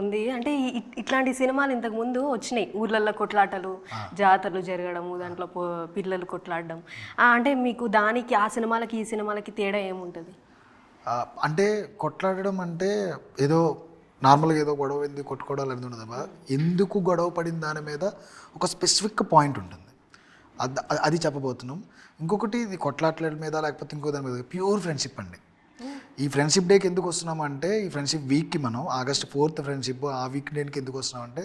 ఉంది. అంటే ఇట్లాంటి సినిమాలు ఇంతకుముందు వచ్చినాయి. ఊర్లల్లో కొట్లాటలు, జాతరలు జరగడము, దాంట్లో పిల్లలు కొట్లాడడం. అంటే మీకు దానికి ఆ సినిమాలకి, ఈ సినిమాలకి తేడా ఏముంటది? అంటే కొట్లాడడం అంటే ఏదో నార్మల్‌గా ఏదో గొడవైంది కొట్టుకోవడాలు అనేది ఉండదబ్బా. ఎందుకు గొడవ పడిన దాని మీద ఒక స్పెసిఫిక్ పాయింట్ ఉంటుంది. అది చెప్పబోతున్నాం. ఇంకొకటి ఇది కొట్లాటల మీద లేకపోతే ఇంకో దాని మీద ప్యూర్ ఫ్రెండ్షిప్ అండి. ఈ ఫ్రెండ్షిప్ డేకి ఎందుకు వస్తున్నామంటే ఈ ఫ్రెండ్షిప్ వీక్కి మనం ఆగస్ట్ 4th ఫ్రెండ్షిప్ ఆ వీక్ డేకి ఎందుకు వస్తున్నామంటే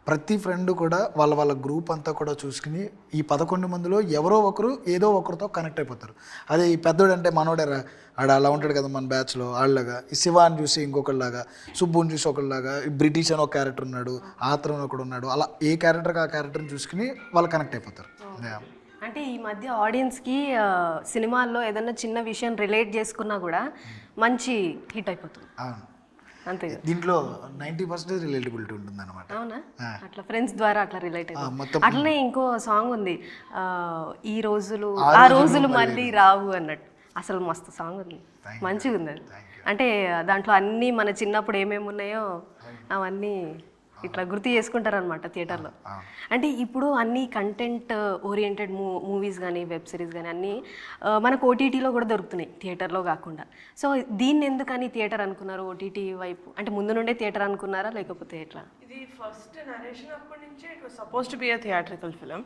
ప్రతి ఫ్రెండ్ కూడా వాళ్ళ గ్రూప్ అంతా కూడా చూసుకుని ఈ 11 మందిలో ఎవరో ఒకరు ఏదో ఒకరితో కనెక్ట్ అయిపోతారు. అదే ఈ పెద్దోడు అంటే మనోడేరా ఆడ అలా ఉంటాడు కదా మన బ్యాచ్లో వాళ్ళలాగా, ఈ శివాని చూసి ఇంకొకరిలాగా, సుబ్బుని చూసి ఒకరిలాగా, ఈ బ్రిటిష్ అని ఒక క్యారెక్టర్ ఉన్నాడు, ఆత్రం ఒకడు ఉన్నాడు, అలా ఏ క్యారెక్టర్కి ఆ క్యారెక్టర్ని చూసుకుని వాళ్ళు కనెక్ట్ అయిపోతారు. అంటే ఈ మధ్య ఆడియన్స్కి సినిమాల్లో ఏదన్నా చిన్న విషయం రిలేట్ చేసుకున్నా కూడా మంచి హిట్ అయిపోతుంది. అంతే దీంట్లో 90% రిలేటబిలిటీ ఉంటుంది అనమాట. అవునా? అట్లా ఫ్రెండ్స్ ద్వారా అట్లా రిలేట్ అయిపోతుంది. అట్లనే ఇంకో సాంగ్ ఉంది, ఈ రోజులు ఆ రోజులు మళ్ళీ రావు అన్నట్టు. అసలు మస్తు సాంగ్ ఉంది, మంచిగా ఉంది అది. అంటే దాంట్లో అన్నీ మన చిన్నప్పుడు ఏమేమి ఉన్నాయో అవన్నీ ఇట్లా గుర్తు చేసుకుంటారు అనమాట థియేటర్లో. అంటే ఇప్పుడు అన్ని కంటెంట్ ఓరియంటెడ్ మూవీస్ కానీ వెబ్ సిరీస్ కానీ అన్నీ మనకు ఓటీటీలో కూడా దొరుకుతున్నాయి, థియేటర్లో కాకుండా. సో దీన్ని ఎందుకని థియేటర్ అనుకున్నారు, ఓటీటీ వైపు? అంటే ముందు నుండే థియేటర్ అనుకున్నారా లేకపోతే ఎట్లా? ఇది ఫస్ట్ నరేషన్ అప్పటి నుంచే it was suppose to be a theatrical film.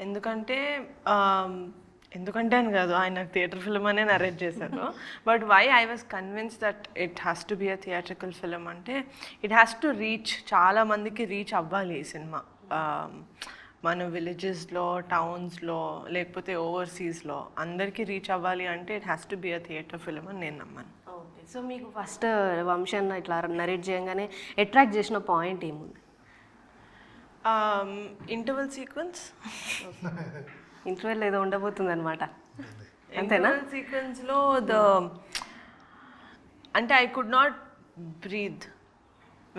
ఎందుకంటే అని కాదు, ఆయన థియేటర్ ఫిలిం అనే నరేట్ చేశాను. But why I was convince that it has to be a theatrical film అంటే ఇట్ హ్యాస్ టు రీచ్, చాలా మందికి రీచ్ అవ్వాలి ఈ సినిమా. మన విలేజెస్లో, టౌన్స్లో, లేకపోతే ఓవర్సీస్లో అందరికీ రీచ్ అవ్వాలి అంటే it has to be a theatre film అని నేను నమ్మాను. ఓకే. సో మీకు ఫస్ట్ వంశన్ ఇట్లా నరేట్ చేయగానే అట్రాక్ట్ చేసిన పాయింట్ ఏముంది? Interval sequence. ఇంటర్వెల్ ఏదో ఉండబోతుంది అనమాట, అంతేనా? సీక్వెన్స్లో అంటే I could not breathe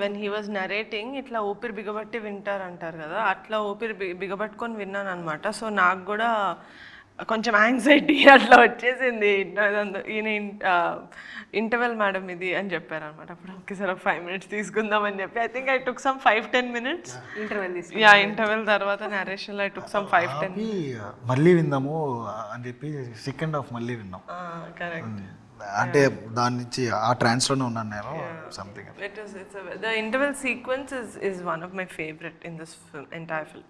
when he was narrating. ఇట్లా ఊపిరి బిగబట్టి వింటారంటారు కదా, అట్లా ఊపిరి బిగబట్టుకొని విన్నాను అనమాట. సో నాకు కూడా కొంచెం యాంగ్జైటీ అట్లా వచ్చేసింది. ఈయన ఇంటర్వెల్ మేడం ఇది అని చెప్పారనమాట. అప్పుడు ఓకే సార్ ఒక 5 minutes తీసుకుందామని చెప్పి I think I took some 5-10 minutes interval interval తర్వాత నరేషన్లో ఐ టుక్ సమ్ 5-10 మళ్ళీ విందాము అని చెప్పి సెకండ్ హాఫ్ మళ్ళీ విన్నాం. కరెక్ట్. అంటే దాని నుంచి ఆ ట్రాన్స్లోనే ఉన్నాను నేను. Something the interval sequence is one of my favourite in this entire film.